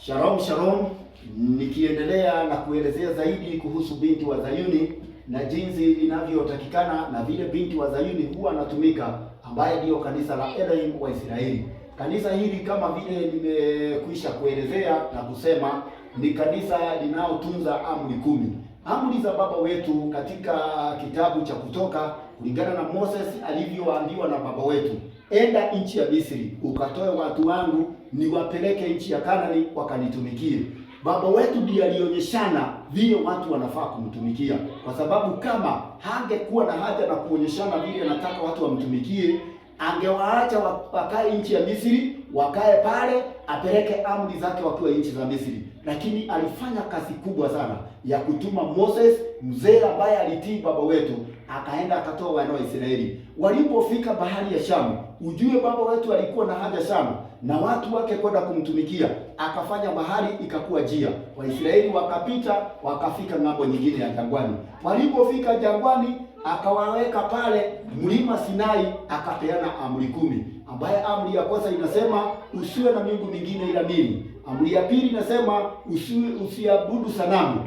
Shalom shalom, nikiendelea na kuelezea zaidi kuhusu binti wa Zayuni na jinsi inavyotakikana na vile binti wa Zayuni huwa anatumika, ambaye ndiyo kanisa la Elohim wa Israeli. Kanisa hili kama vile nimekwisha kuelezea na kusema, ni kanisa linalotunza amri 10. Amri za baba wetu katika kitabu cha Kutoka, kulingana na Moses alivyoambiwa na baba wetu, enda nchi ya Misri ukatoe watu wangu niwapeleke nchi ya Kanani wakanitumikie. Baba wetu ndiye alionyeshana vile watu wanafaa kumtumikia, kwa sababu kama hangekuwa na haja na kuonyeshana vile anataka watu wamtumikie, angewaacha wakae nchi ya Misri, wakae pale, apeleke amri zake wakiwa nchi za Misri. Lakini alifanya kazi kubwa sana ya kutuma Moses, mzee ambaye alitii baba wetu, akaenda akatoa wana wa Israeli. Walipofika bahari ya Shamu, ujue baba wetu alikuwa na haja Shamu na watu wake kwenda kumtumikia, akafanya bahari ikakuwa njia. Waisraeli wakapita wakafika ng'ambo nyingine ya jangwani. Walipofika jangwani, akawaweka pale mlima Sinai, akapeana amri 10, ambaye amri ya kwanza inasema usiwe na miungu mingine ila mimi. Amri ya pili inasema usiabudu sanamu,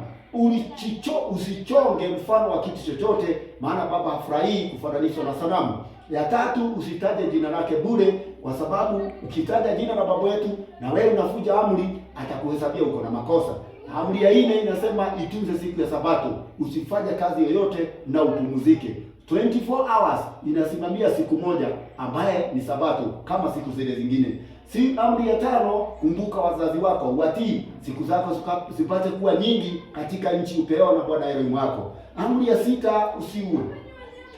usichonge mfano wa kitu chochote, maana baba hafurahii kufananishwa na sanamu. Ya tatu, usitaje jina lake bure, kwa sababu ukitaja jina la baba wetu na wewe unafuja amri, atakuhesabia uko na makosa. Amri ya 4 inasema itunze siku ya Sabato, usifanye kazi yoyote na upumzike. 24 hours inasimamia siku moja ambaye ni Sabato kama siku zile zingine. Amri ya 5, kumbuka wazazi wako, watii, siku zako zipate kuwa nyingi katika nchi upewa na Bwana Elohim wako. Amri ya 6, usiue.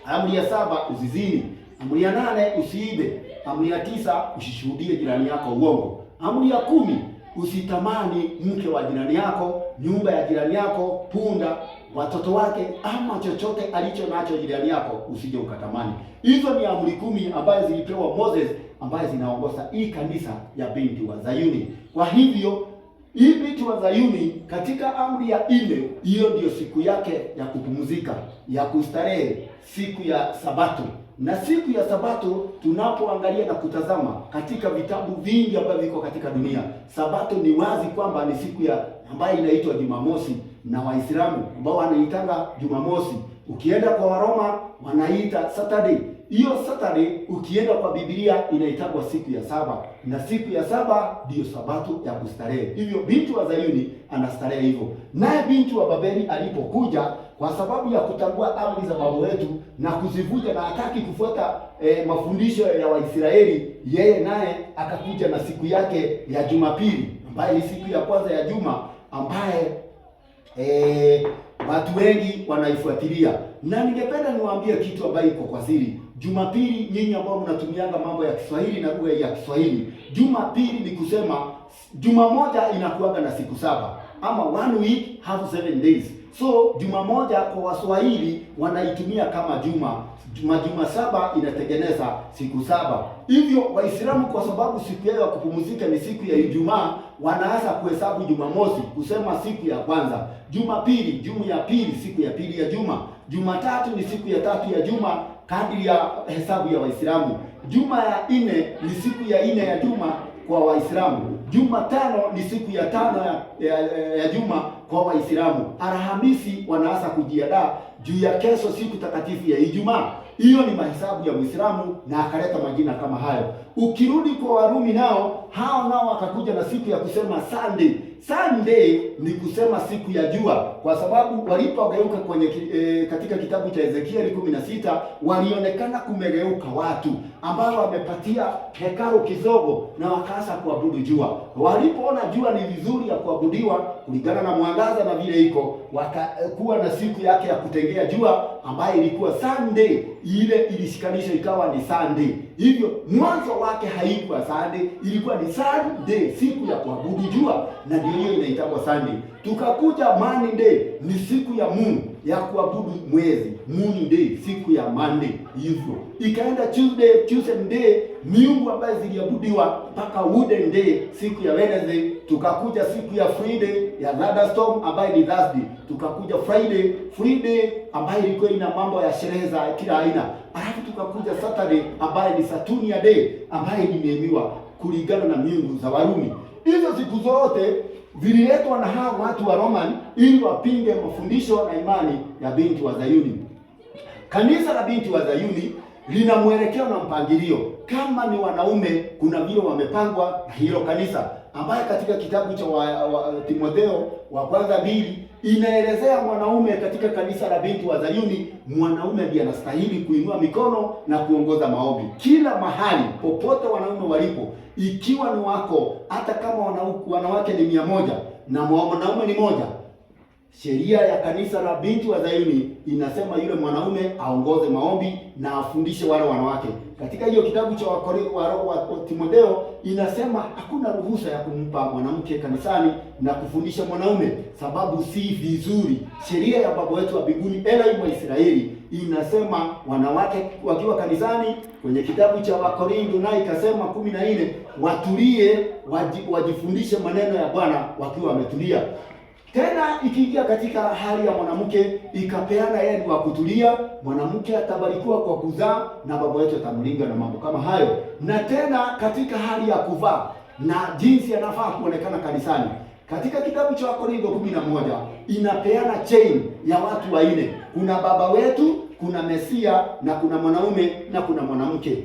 Amri ya 7, usizini. Amri ya 8, usiibe. Amri ya 9, usishuhudie jirani yako uongo. Amri ya 10, usitamani mke wa jirani yako, nyumba ya jirani yako, punda, watoto wake, ama chochote alicho nacho jirani yako, usije ukatamani. Hizo ni amri 10 ambazo zilipewa Moses, ambazo zinaongoza hii kanisa ya binti wa Zayuni. Kwa hivyo hii binti wa Zayuni katika amri ya 4, hiyo ndiyo siku yake ya kupumzika, ya kustarehe, siku ya Sabato. Na siku ya Sabato tunapoangalia na kutazama katika vitabu vingi ambavyo viko katika dunia, Sabato ni wazi kwamba ni siku ya ambayo inaitwa Jumamosi, na Waislamu ambao wanaitanga Jumamosi. Ukienda kwa Waroma wanaita Saturday. Hiyo Saturday ukienda kwa Biblia inaitagwa siku ya saba, na siku ya saba ndiyo Sabato ya kustarehe. Hivyo binti wa Zayuni anastarehe hivyo. Naye binti wa Babeli alipokuja, kwa sababu ya kutambua amri za baba wetu na kuzivuja na hataki kufuata mafundisho ya Waisraeli, yeye naye akakuja na siku yake ya Jumapili, ambaye ni siku ya kwanza ya juma, ambaye watu wengi wanaifuatilia. Na ningependa niwaambie kitu ambayo iko kwa siri. Jumapili, nyinyi ambao mnatumianga mambo ya Kiswahili na lugha ya Kiswahili, Jumapili ni kusema juma moja inakuwa na siku 7, ama 1 week have 7 days. So juma moja kwa Waswahili wanaitumia kama juma. Juma 7 inatengeneza siku 7. Hivyo Waislamu, kwa sababu siku yao ya kupumzika ni siku ya Ijumaa, wanaanza kuhesabu Jumamosi kusema siku ya kwanza, Jumapili, juma ya pili, siku ya pili ya juma, Jumatatu ni siku ya 3 ya juma kadri ya hesabu ya Waislamu, Juma ya 4 ni siku ya 4 ya juma kwa Waislamu, Jumatano ni siku ya 5 ya juma kwa Waislamu. Alhamisi wanaanza kujiandaa juu ya kesho, siku takatifu ya Ijumaa. Hiyo ni mahesabu ya Muislamu, na akaleta majina kama hayo. Ukirudi kwa Warumi hao nao wakakuja na siku ya kusema Sunday. Sunday ni kusema siku ya jua, kwa sababu walipogeuka kwenye katika kitabu cha Ezekieli 16 walionekana kumegeuka watu ambao wamepatia hekalu kidogo na wakaanza kuabudu jua. Walipoona jua ni vizuri ya kuabudiwa kulingana na mwangaza na vile iko, wakakuwa na siku yake ya kutengea jua ambayo ilikuwa Sunday. Ile ilishikanisha ikawa ni Sunday. Hivyo mwanzo wake haikuwa Sunday, ilikuwa ni Sunday, siku ya kuabudu jua, na ndio hiyo inaitwa Sunday. Tukakuja Monday, ni siku ya Mungu ya kuabudu mwezi, Moon Day, siku ya Monday. Hivyo ikaenda Tuesday day, miungu ambayo ziliabudiwa mpaka Wooden Day, siku ya Wednesday. Tukakuja siku ya Friday ya Thunderstorm ambayo ni Thursday. Tukakuja Friday ambayo ilikuwa ina mambo ya sherehe za kila aina. Alafu tukakuja Saturday ambayo ni Saturnia Day ambayo imeemiwa kulingana na miungu za Warumi. hizo siku zote vililetwa na hao watu wa Roman ili wapinge mafundisho na imani ya binti wa Zayuni. Kanisa la binti wa Zayuni lina mwelekeo na mpangilio. Kama ni wanaume, kuna vile wamepangwa na hilo kanisa, ambaye katika kitabu cha Timotheo wa kwanza 2 inaelezea mwanaume katika kanisa la binti wa Zayuni. Mwanaume ndiye anastahili kuinua mikono na kuongoza maombi kila mahali, popote wanaume walipo, ikiwa ni wako, hata kama wanawake ni 100 na mwanaume ni moja. Sheria ya kanisa la binti wa Zayuni inasema yule mwanaume aongoze maombi na afundishe wale wanawake. Katika hiyo kitabu cha Timotheo inasema hakuna ruhusa ya kumpa mwanamke kanisani na kufundisha mwanaume, sababu si vizuri. Sheria ya baba wetu wa mbinguni Elohim wa Israeli inasema wanawake wakiwa kanisani, kwenye kitabu cha Wakorintho naye ikasema 14 watulie, wajifundishe maneno ya Bwana wakiwa wametulia. Tena ikiingia katika hali ya mwanamke ikapeana yeye wa kutulia, mwanamke atabarikiwa kwa kuzaa na baba yetu atamlinda na mambo kama hayo. Na tena katika hali ya kuvaa na jinsi anafaa kuonekana kanisani, katika kitabu cha Wakorintho 11 inapeana chain ya watu wanne. Kuna baba wetu, kuna Mesia na kuna mwanaume na kuna mwanamke.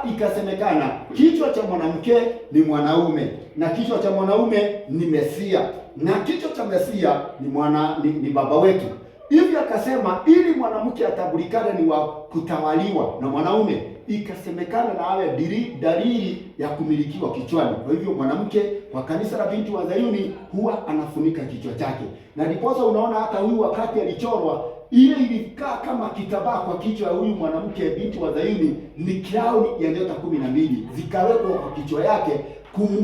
Ikasemekana kichwa cha mwanamke ni mwanaume na kichwa cha mwanaume ni Mesia na kichwa cha Mesia ni baba wetu. Hivi akasema ili mwanamke atambulikane ni wa kutawaliwa na mwanaume, ikasemekana na awe dalili ya kumilikiwa kichwani. Kwa hivyo mwanamke kwa kanisa la binti wa Zayuni huwa anafunika kichwa chake, na ndiposa unaona hata huyu wakati alichorwa ile ilikaa kama kitambaa kwa kichwa ya huyu mwanamke binti wa Zayuni, ni crown ya nyota 12 zikawekwa kwa kichwa yake,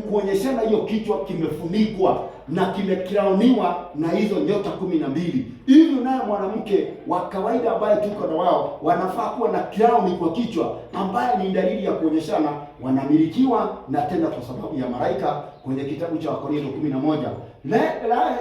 kuonyeshana hiyo kichwa kimefunikwa na kimekrauniwa na hizo nyota 12. Hivyo naye mwanamke wa kawaida ambaye tuko na wao wanafaa kuwa na crown kwa kichwa, ambaye ni dalili ya kuonyeshana wanamilikiwa na tena kwa sababu ya malaika, kwenye kitabu cha Wakorintho 11.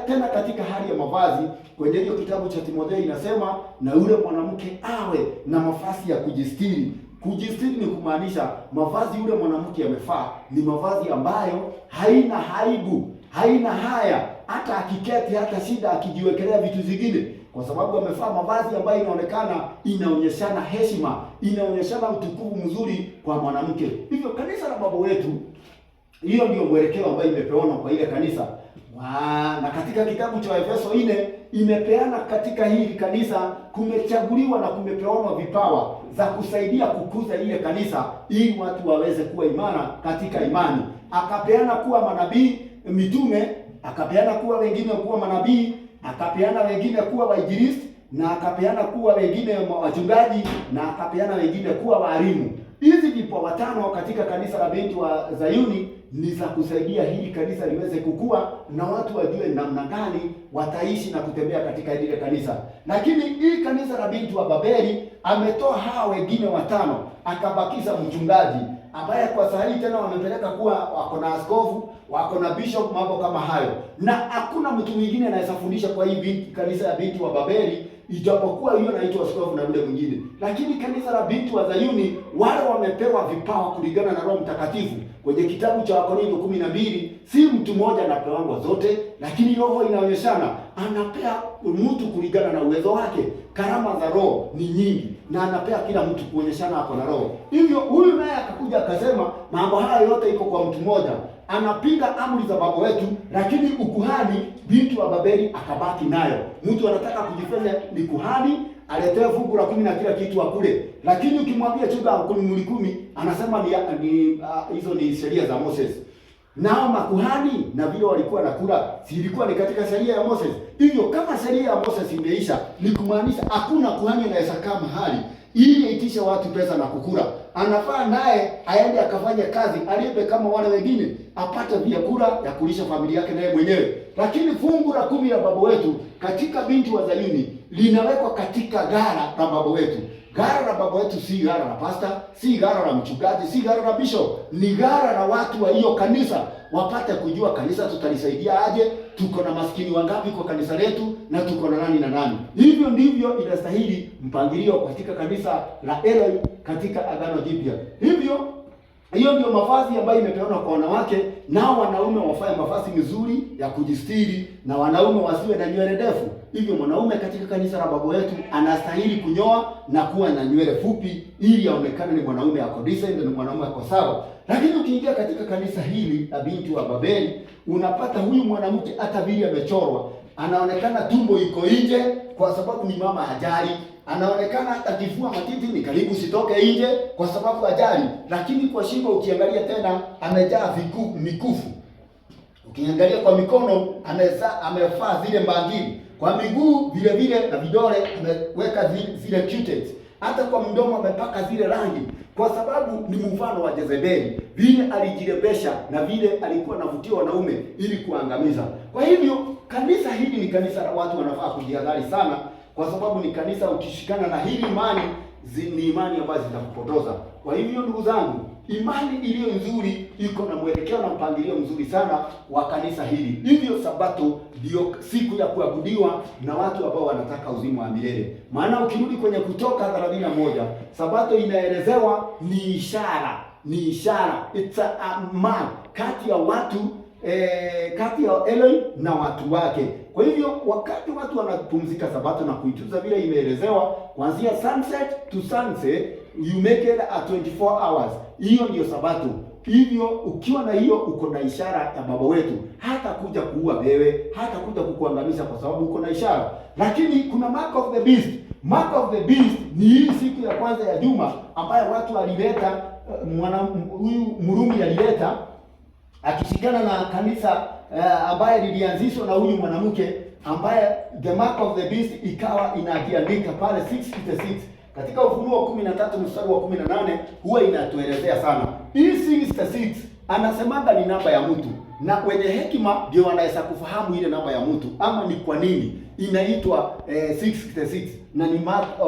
Tena katika hali ya mavazi, kwenye hiyo kitabu cha Timotheo inasema na yule mwanamke awe na mavazi ya kujistiri. Kujistiri ni kumaanisha mavazi yule mwanamke amefaa ni mavazi ambayo haina aibu, haina haya, hata akiketi hata shida akijiwekelea vitu zingine, kwa sababu amefaa mavazi ambayo inaonyeshana heshima, inaonyeshana utukufu mzuri kwa mwanamke. Hivyo kanisa la baba wetu, hiyo ndio mwelekeo ambayo imepeana kwa ile kanisa. Na katika kitabu cha Efeso 4 imepeana katika hili kanisa kumechaguliwa na kumepeana vipawa za kusaidia kukuza ile kanisa ili watu waweze kuwa imara katika imani. Akapeana kuwa manabii, mitume, akapeana kuwa wengine kuwa manabii, akapeana wengine kuwa wainjilisti, na akapeana kuwa wengine wachungaji, na akapeana wengine kuwa walimu. Hizi vipawa 5 katika kanisa la binti wa Zayuni ni za kusaidia hili kanisa liweze kukua na watu wajue namna gani wataishi na kutembea katika ile kanisa. Lakini hii kanisa la binti wa Babeli ametoa hao wengine 5, akabakiza mchungaji ambaye kwa sasa tena wamepeleka kuwa wako na askofu, wako na bishop, mambo kama hayo. Na hakuna mtu mwingine anaweza fundisha kwa hii kanisa ya binti wa Babeli ijapokuwa hiyo inaitwa askofu na yule mwingine. Lakini kanisa la binti wa Zayuni wale wamepewa vipawa kulingana na Roho Mtakatifu. Kwenye kitabu cha Wakorintho 12 si mtu mmoja anapewa zote, lakini Roho inaonyeshana anapea mtu kulingana na uwezo wake. Karama za Roho ni nyingi na anapea kila mtu kuonyeshana hapo na Roho. Hivyo huyu naye akakuja akasema mambo haya yote iko kwa mtu mmoja. Anapiga amri za baba wetu, lakini ukuhani binti wa Babeli akabaki nayo. Mtu anataka kujifanya ni kuhani, aletea fungu la 10 na kila kitu akule. Lakini ukimwambia chunga 10 anasema hizo ni sheria za Moses. Nao makuhani na vile walikuwa nakula, si ilikuwa ni katika sheria ya Moses. Hivyo kama sheria ya Moses imeisha, ni kumaanisha hakuna kuhani anaweza kaa mahali ili aitisha watu pesa na kukula. Anafaa naye aende akafanya kazi, alipe kama wale wengine, apate vyakula ya kulisha familia yake naye mwenyewe. Lakini fungu la 10 la baba wetu katika binti wa Zayuni linawekwa katika gara la baba wetu. Gara la baba wetu si gara la pasta, si gara la mchungaji, si gara la bishop, ni gara la watu wa hiyo kanisa, wapate kujua kanisa tutalisaidia aje, tuko na maskini wangapi kwa kanisa letu, na tuko na nani na nani. Hivyo ndivyo inastahili mpangilio katika kanisa la Elohim katika Agano Jipya. Hivyo Hiyo ndio mavazi ambayo imepeanwa kwa wanawake, nao wanaume wafae mavazi mizuri ya kujistiri, na wanaume wasiwe na nywele ndefu. Hivyo mwanaume katika kanisa la baba wetu anastahili kunyoa na kuwa na nywele fupi, ili aonekane ni mwanaume ako decent, ni mwanaume ako sawa. Lakini ukiingia katika kanisa hili la binti wa Babeli, unapata huyu mwanamke hata vile amechorwa, anaonekana tumbo iko nje kwa sababu ni mama hajali. Anaonekana hata kifua matiti ni karibu sitoke nje kwa sababu hajali. Lakini kwa shingo ukiangalia tena amejaa mikufu. Ukiangalia kwa mikono amevaa zile mbangili. Kwa miguu vile vile na vidole ameweka zile cutex. Hata kwa mdomo amepaka zile rangi, kwa sababu ni mfano wa Jezebeli, vile alijirembesha na vile alikuwa anavutia wanaume ili kuangamiza. Kwa hivyo kanisa hili ni kanisa la watu wanafaa kujihadhari sana, kwa sababu ni kanisa ukishikana na hili imani ni imani ambazo zitakupotoza. Kwa hivyo ndugu zangu, imani iliyo nzuri iko na mwelekeo na mpangilio mzuri sana wa kanisa hili. Hivyo Sabato ndio siku ya kuabudiwa na watu ambao wanataka uzima wa milele. Maana ukirudi kwenye Kutoka 31, Sabato inaelezewa ni ishara, it's a mark kati ya watu kati ya Elohim na watu wake. Kwa hivyo wakati watu wanapumzika Sabato na kuituza vile imeelezewa, kuanzia sunset to sunset, you make it at 24 hours. Hiyo ndio Sabato. Hivyo ukiwa na hiyo uko na ishara ya baba wetu, hata kuja kuua wewe, hata kuja kukuangamiza kwa sababu uko na ishara. Lakini kuna mark of the beast. Mark of the beast ni hii siku ya kwanza ya juma ambayo watu walileta, huyu Mrumi alileta akishikana na kanisa ambaye lilianzishwa na huyu mwanamke, ambaye the mark of the beast ikawa inakiandika pale 666 katika Ufunuo 13 mstari wa 18, huwa inatuelezea sana. Hii 666 anasemanga ni namba ya mtu, na wenye hekima ndio wanaweza kufahamu ile namba ya mtu ama ni kwa nini inaitwa 666, na ni mark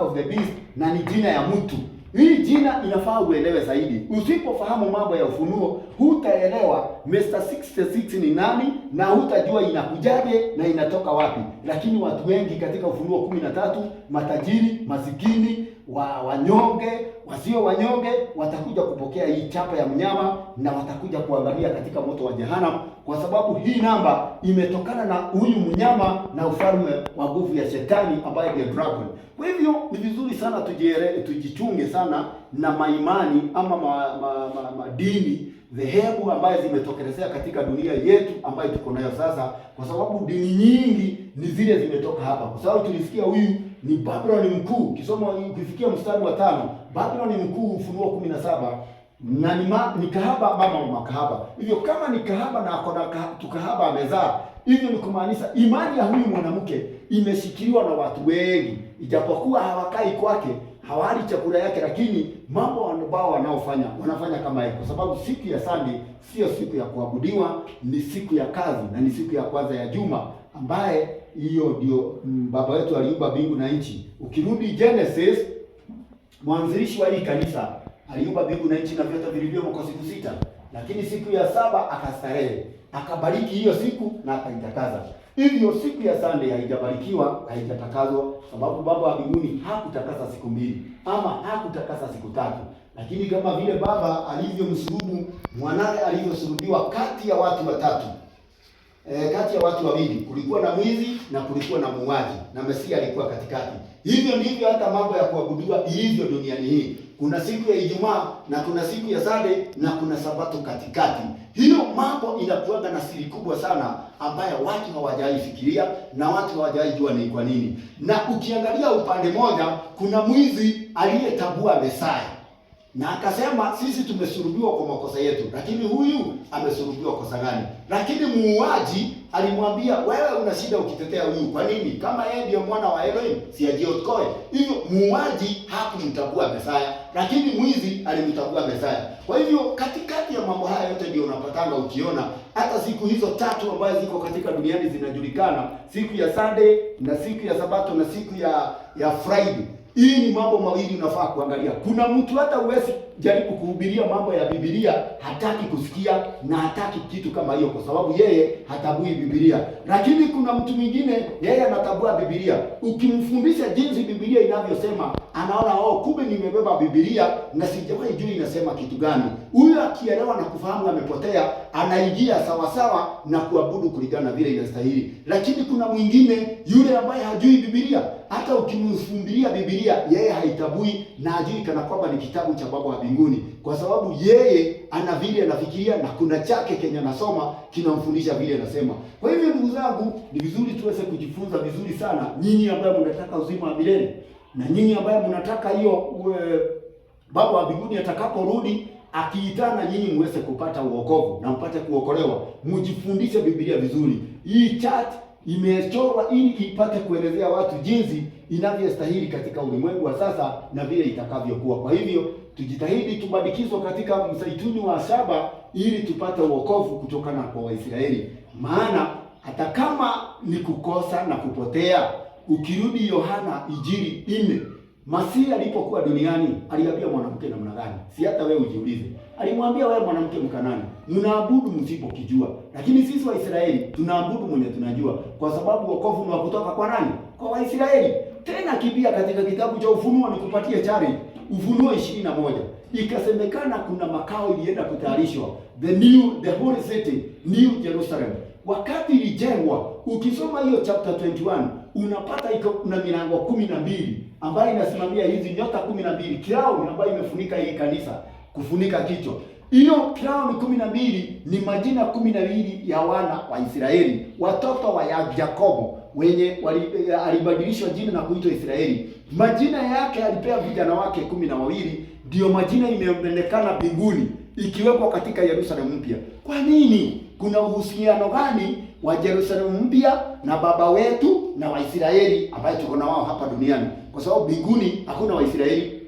of the beast, na ni jina ya mtu. Hii jina inafaa uelewe zaidi. Usipofahamu mambo ya ufunuo, hutaelewa Mr. 66 ni nani, na hutajua inakujaje na inatoka wapi. Lakini watu wengi katika Ufunuo 13, matajiri, masikini, wanyonge, wasio wanyonge, watakuja kupokea hii chapa ya mnyama na watakuja kuangamia katika moto wa jehanamu, kwa sababu hii namba imetokana na huyu mnyama na ufalme wa nguvu ya shetani ambaye ni dragon. Kwa hivyo ni vizuri sana tujichunge sana na maimani ama madini dhehebu ambayo zimetokelezea katika dunia yetu ambayo tuko nayo sasa, kwa sababu dini nyingi ni zile zimetoka hapa. Kwa sababu tulisikia huyu ni Babylon mkuu, kisoma kufikia mstari wa 5, Babylon mkuu Ufunuo 17, na ni kahaba, mama wa makahaba. Hivyo kama ni kahaba na akona tukahaba amezaa, hivyo ni kumaanisha imani ya huyu mwanamke imeshikiliwa na watu wengi, ijapokuwa hawakai kwake, hawali chakula yake, lakini mambo ambao wanafanya kama hiyo, kwa sababu siku ya Sunday sio siku ya kuabudiwa, ni siku ya kazi na ni siku ya kwanza ya juma, ambaye hiyo ndio baba wetu aliumba mbingu na nchi. Ukirudi Genesis, mwanzilishi wa hii kanisa aliumba mbingu na nchi na vyote vilivyomo kwa siku 6, lakini siku ya 7 akastarehe, akabariki hiyo siku na akaitakaza. Hivyo siku ya Sunday haijabarikiwa, haijatakazwa, sababu baba wa mbinguni hakutakasa siku 2 ama hakutakasa siku 3. Lakini kama vile baba alivyomsulubu mwanae alivyosulubiwa kati ya watu watatu, kati ya watu wawili, kulikuwa na mwizi na kulikuwa na muuaji, na Mesia alikuwa katikati. Hivyo ndivyo hata mambo ya kuabudiwa ilivyo duniani hii. Kuna siku ya Ijumaa na kuna siku ya Sunday na kuna Sabato katikati. Hiyo mambo inakuwa na siri kubwa sana ambayo watu hawajaifikiria na watu hawajajua ni kwa nini. Na ukiangalia upande moja, kuna mwizi aliyetambua Mesaya na akasema sisi tumesulubiwa kwa makosa yetu, lakini huyu amesulubiwa kosa gani? Lakini muuaji alimwambia, wewe una shida ukitetea huyu, kwa nini? Kama yeye ndio mwana wa Elohim, si ajiokoe. Hivyo muuaji hakumtambua Mesaya, lakini mwizi alimtambua Mesaya. Kwa hivyo katikati ya mambo haya yote ndio unapatanga ukiona hata siku hizo 3 ambazo ziko katika duniani zinajulikana, siku ya Sunday na siku ya Sabato na siku ya Friday. Hii ni mambo mawili unafaa kuangalia. Kuna mtu hata ukijaribu kuhubiria mambo ya Biblia hataki kusikia na hataki kitu kama hiyo, kwa sababu yeye hatabui Biblia. Lakini kuna mtu mwingine yeye anatabua Biblia. Ukimfundisha jinsi Biblia inavyosema, anaona kumbe nimebeba Biblia na sijawahi jua inasema kitu gani. Huyo akielewa na kufahamu amepotea, anaingia sawa sawa na kuabudu kulingana vile inastahili. Lakini kuna mwingine yule ambaye hajui Biblia, hata ukimfundilia Biblia yeye haitabui na hajui kana kwamba ni kitabu cha Baba wa mbinguni, kwa sababu yeye ana vile anafikiria na kuna chake Kenya nasoma kinamfundisha vile anasema. Kwa hivyo ndugu zangu, ni vizuri tuweze kujifunza vizuri sana, nyinyi ambao mnataka uzima wa milele na nyinyi ambao mnataka hiyo Baba wa mbinguni atakaporudi akiitana nyinyi muweze kupata uokovu na mpate kuokolewa. Mjifundishe Biblia vizuri. Hii chart imechorwa ili ipate kuelezea watu jinsi inavyostahili katika ulimwengu wa sasa na vile itakavyokuwa. Kwa hivyo tujitahidi tubadikizwe katika msaituni wa saba ili tupate uokovu kutokana kwa Waisraeli. Maana hata kama ni kukosa na kupotea, ukirudi Yohana Injili 4, Masihi alipokuwa duniani aliambia mwanamke namna gani? Si hata wewe ujiulize. Alimwambia wewe mwanamke Mkanani, mnaabudu msipokijua. Lakini sisi Waisraeli tunaabudu mwenye tunajua, kwa sababu wokovu ni wa kutoka kwa nani? Kwa Waisraeli. Tena kibia katika kitabu cha Ufunuo nikupatie challenge. Ufunuo 21. Ikasemekana kuna makao ilienda kutayarishwa, the holy city, New Jerusalem. Wakati ilijengwa, ukisoma hiyo chapter 21, unapata iko na milango 12 ambayo inasimamia hizi nyota 12, crown ambayo imefunika hii kanisa, kufunika kichwa. Hiyo crown 12 ni majina 12 ya wana wa Israeli, watoto wa Yakobo wenye alibadilishwa jina na kuitwa Israeli. Majina yake alipea vijana wake 12, ndio majina imeonekana mbinguni ikiwekwa katika Yerusalemu mpya. Kwa nini? Kuna uhusiano gani wa Yerusalemu mpya na baba wetu na Waisraeli ambaye tuko na wao hapa duniani? Kwa sababu mbinguni hakuna Waisraeli.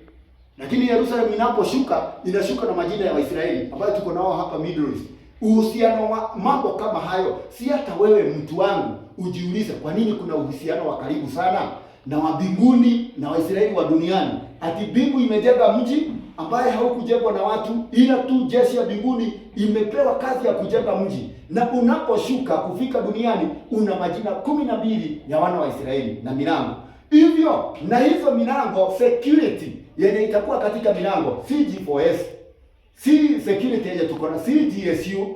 Lakini Yerusalemu inaposhuka inashuka na majina ya Waisraeli ambayo tuko nao hapa Middle East. Uhusiano wa mambo kama hayo, si hata wewe mtu wangu ujiulize kwa nini kuna uhusiano wa karibu sana na wa mbinguni na Waisraeli wa duniani? Ati mbingu imejenga mji ambaye haukujengwa na watu, ila tu jeshi ya mbinguni imepewa kazi ya kujenga mji, na unaposhuka kufika duniani una majina 12 ya wana wa Israeli na milango hivyo. Na hizo milango security yenye itakuwa katika milango si G4S, si security yenye tuko na, si GSU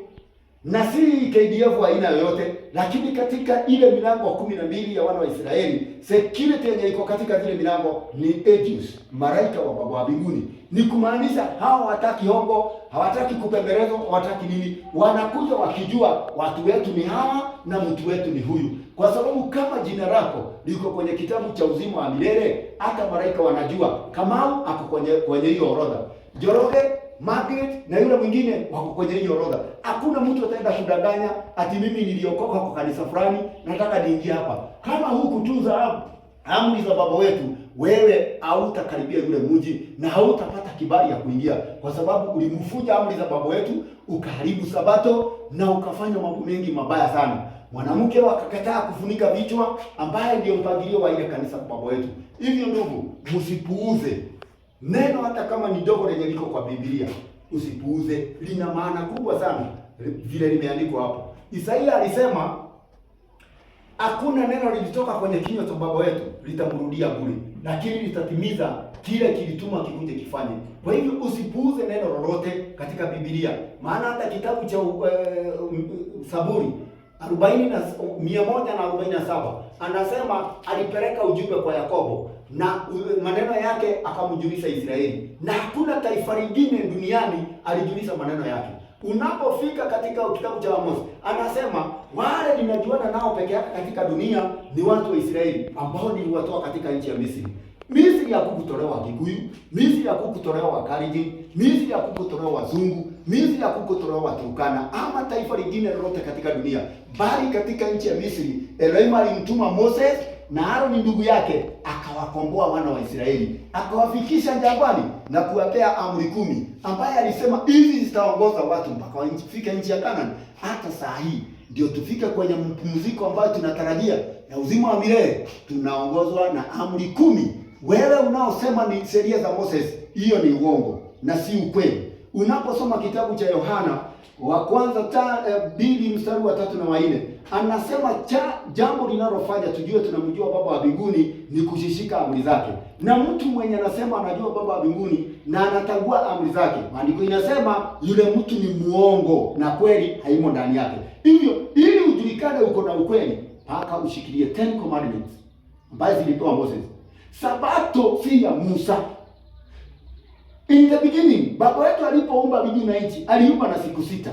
na si KDF aina yoyote, lakini katika ile milango 12 ya wana wa Israeli, security yenye iko katika zile milango ni angels, malaika wa Baba wa mbinguni. Ni kumaanisha hao hawataki hongo, hawataki kupembelezwa, hawataki nini. Wanakuja wakijua watu wetu ni hawa na mtu wetu ni huyu. Kwa sababu kama jina lako liko kwenye kitabu cha uzima wa milele, hata malaika wanajua Kamau ako kwenye hiyo orodha. Joroge, Margaret na yule mwingine wako kwenye hiyo orodha. Hakuna mtu ataenda kudanganya ati mimi niliokoka kwa kanisa fulani nataka niingie hapa. Kama hukutunza amri za baba wetu, wewe hautakaribia yule mji na hautapata kibali ya kuingia, kwa sababu ulimfuja amri za baba wetu, ukaharibu sabato na ukafanya mambo mengi mabaya sana. Mwanamke wakakataa kufunika vichwa, ambaye ndio mpangilio wa ile kanisa kwa baba wetu. Hivyo ndugu, msipuuze neno hata kama ni dogo lenye liko kwa Biblia. Usipuuze, lina maana kubwa sana vile limeandikwa hapo. Isaia alisema hakuna neno lilitoka kwenye kinywa cha baba wetu litamrudia bure, lakini litatimiza kile kilituma kikuje kifanye. Kwa hivyo usipuuze neno lolote katika Biblia, maana hata kitabu cha Zaburi 147 anasema alipeleka ujumbe kwa Yakobo na maneno yake akamjulisha Israeli, na hakuna taifa lingine duniani alijulisha maneno yake. Unapofika katika kitabu cha Amos anasema wale ninajuana nao peke yake katika dunia ni watu wa Israeli ambao niliwatoa katika nchi ya Misri. Misri ya kukutolewa Kikuyu, Misri ya kukutolewa Wakalenjin, Misri ya kukutolewa Wazungu, Misri ya kukutolewa Waturkana ama taifa lingine lolote katika dunia, bali katika nchi ya Misri Elohim alimtuma Moses na Aaron ndugu yake akawakomboa wana wa Israeli, akawafikisha jangwani na kuwapea amri 10 ambaye alisema hizi zitaongoza watu mpaka wafike nchi ya Kanani. Hata saa hii ndio tufike kwenye mpumziko ambayo tunatarajia ya uzima wa milele, tunaongozwa na amri 10. Wewe unaosema ni sheria za Moses, hiyo ni uongo. na si ukweli. Unaposoma kitabu cha Yohana wa kwanza 2 mstari wa 3 na 4, anasema jambo linalofanya tujue tunamjua Baba wa mbinguni ni kushishika amri zake. Na mtu mwenye anasema anajua Baba wa mbinguni na anatangua amri zake, maandiko inasema yule mtu ni muongo na kweli haimo ndani yake. Hivyo ili ujulikane uko na ukweli, mpaka ushikilie 10 commandments ambazo zilipewa Moses. Sabato si ya Musa. In the beginning, Baba wetu alipoumba mbingu na nchi, aliumba na siku 6.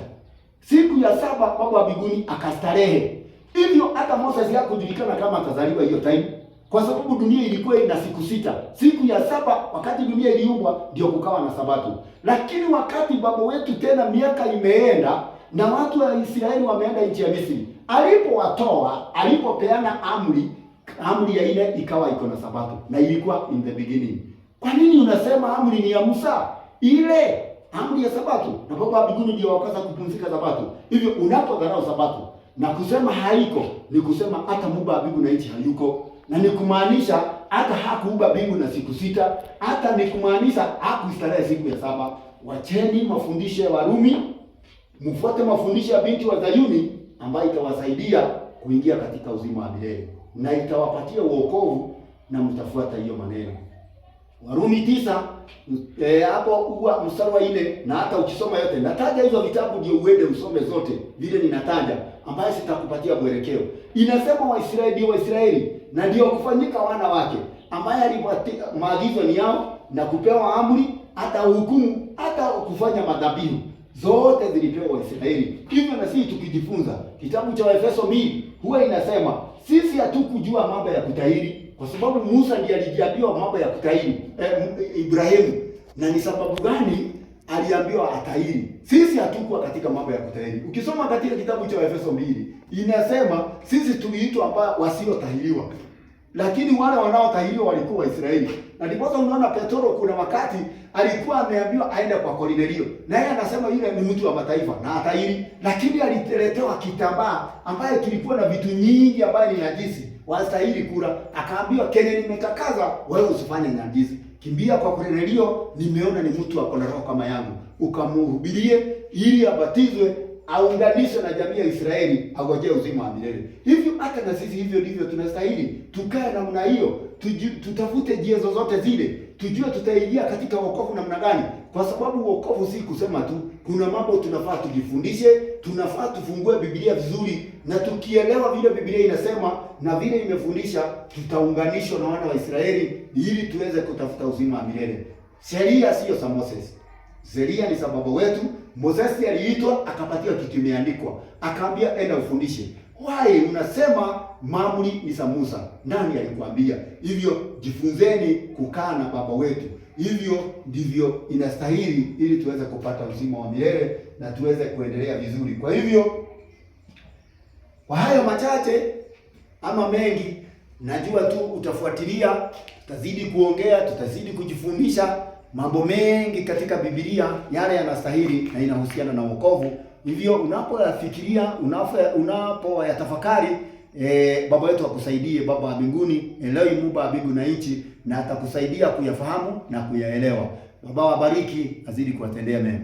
Siku ya 7 Baba wa mbinguni akastarehe. Hivyo hata Moses hakujulikana kama atazaliwa hiyo time, kwa sababu dunia ilikuwa ina siku 6. Siku ya 7 wakati dunia iliumbwa ndio kukawa na Sabato. Lakini wakati Baba wetu tena miaka imeenda na watu wa Israeli wameenda nchi ya Misri, alipowatoa, alipopeana amri ya ile ikawa iko na Sabato, na ilikuwa in the beginning. Kwa nini unasema amri ni ya Musa? Ile amri ya Sabato na Baba wa mbinguni ndio wakaanza kupumzika Sabato. Hivyo unapodharau Sabato na kusema haiko, ni kusema hata Muumba wa mbingu na nchi hayuko, na ni kumaanisha hata hakuumba mbingu na siku 6, hata ni kumaanisha hakuistarehe siku ya 7. Wacheni mafundisho ya Warumi, mfuate mafundisho ya binti wa Zayuni ambayo itawasaidia kuingia katika uzima wa milele na itawapatia wokovu, na mtafuata hiyo maneno. Warumi 9 hapo huwa mstari wa 4, na hata ukisoma yote, nataja hizo vitabu ndio uende usome zote vile ninataja, ambaye sitakupatia mwelekeo. Inasema Waisraeli ndio Waisraeli na ndio kufanyika wana wake, ambaye alipatia maagizo ni yao na kupewa amri, hata hukumu, hata kufanya madhabihu, zote zilipewa Waisraeli. Hivyo na sisi tukijifunza kitabu cha Efeso 2 huwa inasema sisi hatukujua mambo ya kutahiri, kwa sababu Musa ndiye alijiambiwa mambo ya kutahiri Ibrahimu. Na ni sababu gani aliambiwa atahiri? Sisi hatukuwa katika mambo ya kutahiri. Ukisoma katika kitabu cha Efeso 2 inasema sisi tuliitwa ambao wasiotahiriwa, lakini wale wanaotahiriwa walikuwa Waisraeli. Na ndipo unaona Petro kuna wakati alikuwa ameambiwa aende kwa Kornelio, na yeye anasema yule ni mtu wa mataifa na atahiri, lakini aliletewa kitambaa ambaye kilikuwa na vitu nyingi ambaye ni najisi, wastahili kula. Akaambiwa kenye nimekakaza wewe usifanye najisi, kimbia kwa Kornelio, nimeona ni mtu ako na roho kama yangu, ukamhubirie ili abatizwe, aunganishwe na jamii ya Israeli, agojee uzima wa milele. Hivyo hata na sisi hivyo ndivyo tunastahili tukae namna hiyo, tutafute njia zozote zile, tujue tutaingia katika wokovu namna gani, kwa sababu wokovu si kusema tu. Kuna mambo tunafaa tujifundishe, tunafaa tufungue Biblia vizuri, na tukielewa vile Biblia inasema na vile imefundisha, tutaunganishwa na wana wa Israeli ili tuweze kutafuta uzima wa milele. Sheria sio za Moses. Sheria ni sababu wetu. Moses aliitwa akapatiwa kitu imeandikwa, akaambia enda ufundishe. Why unasema mamri ni za Musa? Nani alikwambia? Hivyo jifunzeni kukaa na baba wetu. Hivyo ndivyo inastahili ili tuweze kupata uzima wa milele na tuweze kuendelea vizuri. Kwa hivyo kwa hayo machache ama mengi, najua tu utafuatilia, tutazidi kuongea, tutazidi kujifundisha mambo mengi katika Biblia, yale yanastahili na inahusiana na wokovu. Hivyo unapoyafikiria, unapoyatafakari, baba wetu akusaidie, Baba wa mbinguni, Eloi Muumba wa mbingu na nchi, na atakusaidia kuyafahamu na kuyaelewa. Baba wabariki, azidi kuwatendea mema.